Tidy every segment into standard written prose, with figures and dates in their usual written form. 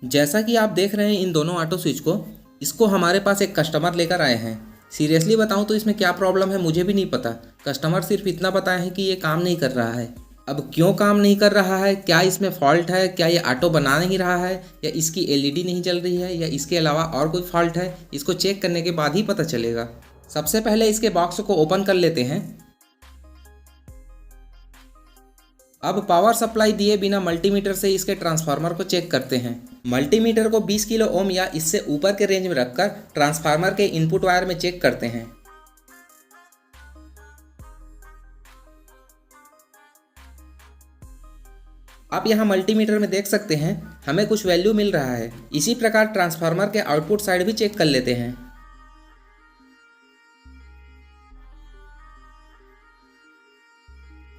जैसा कि आप देख रहे हैं इन दोनों ऑटो स्विच को, इसको हमारे पास एक कस्टमर लेकर आए हैं। सीरियसली बताऊं तो इसमें क्या प्रॉब्लम है मुझे भी नहीं पता। कस्टमर सिर्फ इतना बताया है कि ये काम नहीं कर रहा है। अब क्यों काम नहीं कर रहा है, क्या इसमें फॉल्ट है, क्या ये ऑटो बना नहीं रहा है, या इसकी एलईडी नहीं जल रही है, या इसके अलावा और कोई फॉल्ट है, इसको चेक करने के बाद ही पता चलेगा। सबसे पहले इसके बॉक्स को ओपन कर लेते हैं। अब पावर सप्लाई दिए बिना मल्टीमीटर से इसके ट्रांसफार्मर को चेक करते हैं। मल्टीमीटर को 20 किलो ओम या इससे ऊपर के रेंज में रखकर ट्रांसफार्मर के इनपुट वायर में चेक करते हैं। आप यहाँ मल्टीमीटर में देख सकते हैं हमें कुछ वैल्यू मिल रहा है। इसी प्रकार ट्रांसफार्मर के आउटपुट साइड भी चेक कर लेते हैं।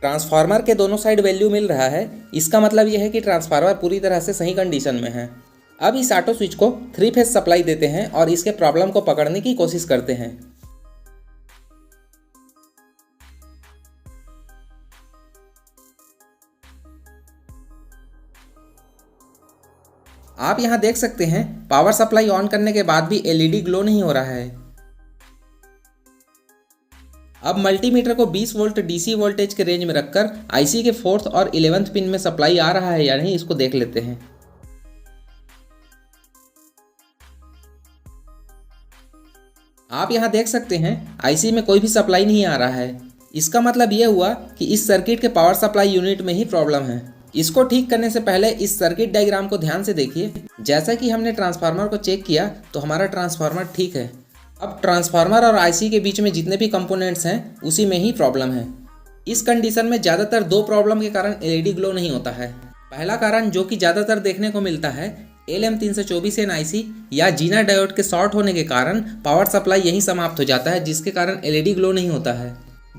ट्रांसफार्मर के दोनों साइड वैल्यू मिल रहा है। इसका मतलब यह है कि ट्रांसफार्मर पूरी तरह से सही कंडीशन में है। अब इस ऑटो स्विच को 3 फेज सप्लाई देते हैं और इसके प्रॉब्लम को पकड़ने की कोशिश करते हैं। आप यहां देख सकते हैं पावर सप्लाई ऑन करने के बाद भी एलईडी ग्लो नहीं हो रहा है। अब मल्टीमीटर को 20 वोल्ट डीसी वोल्टेज के रेंज में रखकर आईसी के 4th और 11th पिन में सप्लाई आ रहा है या नहीं इसको देख लेते हैं। आप यहां देख सकते हैं आईसी में कोई भी सप्लाई नहीं आ रहा है। इसका मतलब यह हुआ कि इस सर्किट के पावर सप्लाई यूनिट में ही प्रॉब्लम है। इसको ठीक करने से पहले इस सर्किट डायग्राम को ध्यान से देखिए। जैसा कि हमने ट्रांसफार्मर को चेक किया तो हमारा ट्रांसफार्मर ठीक है। अब ट्रांसफार्मर और आईसी के बीच में जितने भी कंपोनेंट्स हैं उसी में ही प्रॉब्लम है। इस कंडीशन में ज़्यादातर 2 प्रॉब्लम के कारण एलईडी ग्लो नहीं होता है। पहला कारण जो कि ज़्यादातर देखने को मिलता है LM324N आईसी या जीना डायोड के शॉर्ट होने के कारण पावर सप्लाई यहीं समाप्त हो जाता है, जिसके कारण एलईडी ग्लो नहीं होता है।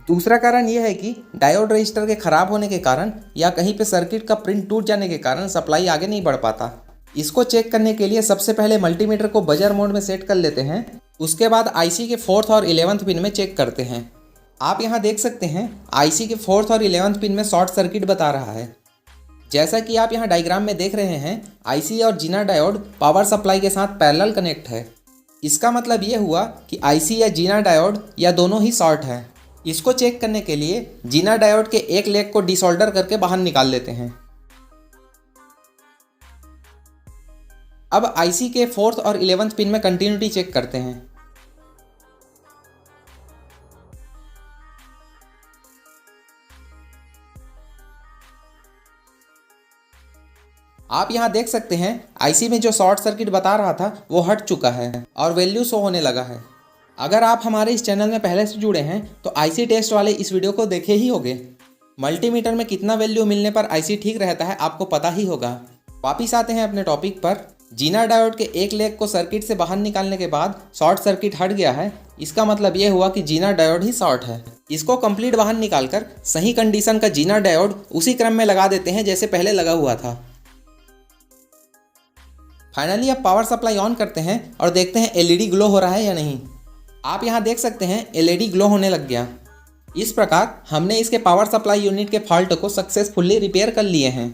दूसरा कारण यह है कि डायोड रजिस्टर के खराब होने के कारण या कहीं पे सर्किट का प्रिंट टूट जाने के कारण सप्लाई आगे नहीं बढ़ पाता। इसको चेक करने के लिए सबसे पहले मल्टीमीटर को बजर मोड में सेट कर लेते हैं। उसके बाद आईसी के 4th और 11th पिन में चेक करते हैं। आप यहाँ देख सकते हैं आईसी के 4th और 11th पिन में शॉर्ट सर्किट बता रहा है। जैसा कि आप यहाँ डायग्राम में देख रहे हैं आईसी और जीना डायोड पावर सप्लाई के साथ पैरेलल कनेक्ट है। इसका मतलब ये हुआ कि आईसी या जीना डायोड या दोनों ही शॉर्ट है। इसको चेक करने के लिए जीना डायोड के एक लेग को डिसोल्डर करके बाहर निकाल लेते हैं। अब आईसी के 4th और 11th पिन में कंटिन्यूटी चेक करते हैं। आप यहाँ देख सकते हैं आईसी में जो शॉर्ट सर्किट बता रहा था वो हट चुका है और वैल्यू शो होने लगा है। अगर आप हमारे इस चैनल में पहले से जुड़े हैं तो आईसी टेस्ट वाले इस वीडियो को देखे ही होंगे। मल्टीमीटर में कितना वैल्यू मिलने पर आईसी ठीक रहता है आपको पता ही होगा। वापिस आते हैं अपने टॉपिक पर। जीना डायोड के एक लेग को सर्किट से बाहर निकालने के बाद शॉर्ट सर्किट हट गया है। इसका मतलब ये हुआ कि जीना डायोड ही शॉर्ट है। इसको कंप्लीट बाहर निकालकर सही कंडीशन का जीना डायोड उसी क्रम में लगा देते हैं जैसे पहले लगा हुआ था। फाइनली अब पावर सप्लाई ऑन करते हैं और देखते हैं एलईडी ग्लो हो रहा है या नहीं। आप यहाँ देख सकते हैं एलईडी ग्लो होने लग गया। इस प्रकार हमने इसके पावर सप्लाई यूनिट के फॉल्ट को सक्सेसफुली रिपेयर कर लिए हैं।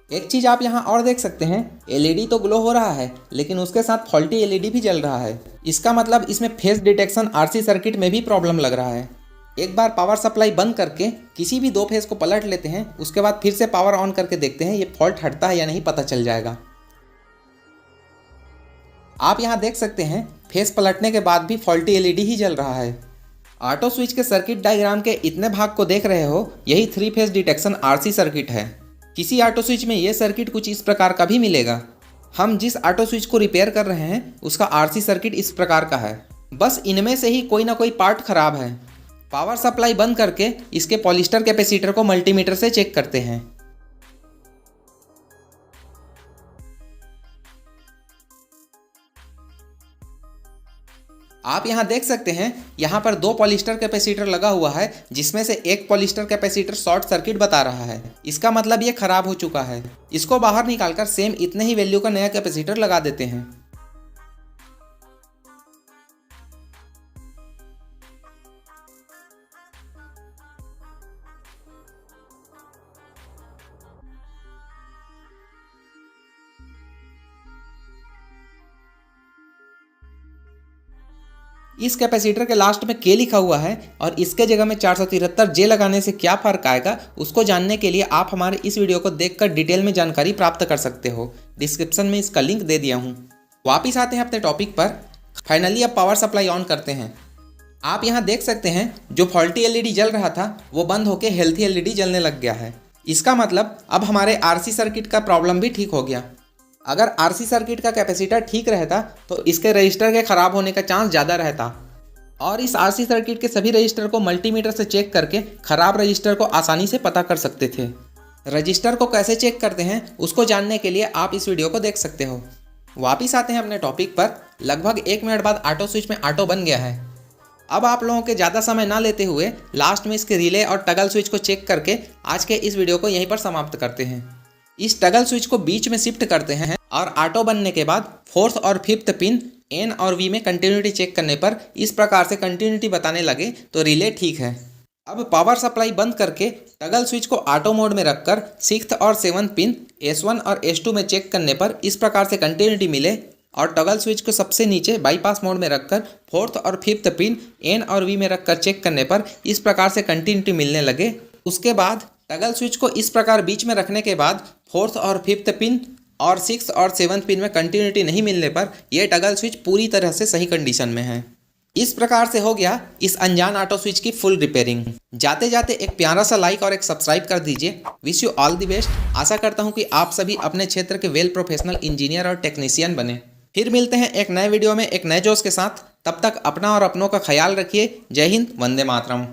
एक चीज़ आप यहाँ और देख सकते हैं एलईडी तो ग्लो हो रहा है लेकिन उसके साथ फॉल्टी एलईडी भी जल रहा है। इसका मतलब इसमें फेज डिटेक्शन आरसी सर्किट में भी प्रॉब्लम लग रहा है। एक बार पावर सप्लाई बंद करके किसी भी 2 फेज को पलट लेते हैं, उसके बाद फिर से पावर ऑन करके देखते हैं ये फॉल्ट हटता है या नहीं पता चल जाएगा। आप यहाँ देख सकते हैं फेस पलटने के बाद भी फॉल्टी एलईडी ही जल रहा है। ऑटो स्विच के सर्किट डायग्राम के इतने भाग को देख रहे हो, यही 3 फेज डिटेक्शन आरसी सर्किट है। किसी ऑटो स्विच में ये सर्किट कुछ इस प्रकार का भी मिलेगा। हम जिस ऑटो स्विच को रिपेयर कर रहे हैं उसका आरसी सर्किट इस प्रकार का है। बस इनमें से ही कोई ना कोई पार्ट खराब है। पावर सप्लाई बंद करके इसके पॉलिस्टर कैपेसिटर को मल्टीमीटर से चेक करते हैं। आप यहाँ देख सकते हैं यहाँ पर 2 पॉलिस्टर कैपेसिटर लगा हुआ है, जिसमें से एक पॉलिस्टर कैपेसिटर शॉर्ट सर्किट बता रहा है। इसका मतलब ये खराब हो चुका है। इसको बाहर निकालकर सेम इतने ही वैल्यू का नया कैपेसिटर लगा देते हैं। इस कैपेसिटर के लास्ट में के लिखा हुआ है और इसके जगह में 473 जे लगाने से क्या फ़र्क आएगा उसको जानने के लिए आप हमारे इस वीडियो को देखकर डिटेल में जानकारी प्राप्त कर सकते हो। डिस्क्रिप्शन में इसका लिंक दे दिया हूँ। वापिस आते हैं अपने टॉपिक पर। फाइनली अब पावर सप्लाई ऑन करते हैं। आप यहाँ देख सकते हैं जो फॉल्टी एलईडी जल रहा था वो बंद होकर हेल्थी एलईडी जलने लग गया है। इसका मतलब अब हमारे आरसी सर्किट का प्रॉब्लम भी ठीक हो गया। अगर आरसी सर्किट का कैपेसिटर ठीक रहता तो इसके रजिस्टर के ख़राब होने का चांस ज़्यादा रहता और इस आरसी सर्किट के सभी रजिस्टर को मल्टीमीटर से चेक करके ख़राब रजिस्टर को आसानी से पता कर सकते थे। रजिस्टर को कैसे चेक करते हैं उसको जानने के लिए आप इस वीडियो को देख सकते हो। वापिस आते हैं अपने टॉपिक पर। लगभग 1 मिनट बाद ऑटो स्विच में ऑटो बन गया है। अब आप लोगों के ज़्यादा समय ना लेते हुए लास्ट में इसके रिले और टगल स्विच को चेक करके आज के इस वीडियो को यहीं पर समाप्त करते हैं। इस टगल स्विच को बीच में शिफ्ट करते हैं और ऑटो बनने के बाद 4th और 5th पिन N और V में कंटिन्यूटी चेक करने पर इस प्रकार से कंटिन्यूटी बताने लगे तो रिले ठीक है। अब पावर सप्लाई बंद करके टगल स्विच को ऑटो मोड में रखकर 6th और 7th पिन S1 और S2 में चेक करने पर इस प्रकार से कंटिन्यूटी मिले और टगल स्विच को सबसे नीचे बाईपास मोड में रखकर 4th और 5th पिन N और V में रखकर चेक करने पर इस प्रकार से कंटिन्यूटी मिलने लगे। उसके बाद टगल स्विच को इस प्रकार बीच में रखने के बाद 4th और 5th पिन और 6th और 7th पिन में कंटिन्यूटी नहीं मिलने पर यह टगल स्विच पूरी तरह से सही कंडीशन में है। इस प्रकार से हो गया इस अनजान ऑटो स्विच की फुल रिपेयरिंग। जाते जाते एक प्यारा सा लाइक और एक सब्सक्राइब कर दीजिए। Wish you all the best. आशा करता हूँ कि आप सभी अपने क्षेत्र के वेल प्रोफेशनल इंजीनियर और टेक्नीशियन बने। फिर मिलते हैं एक नए वीडियो में एक नए जोश के साथ। तब तक अपना और अपनों का ख्याल रखिए। जय हिंद, वंदे मातरम।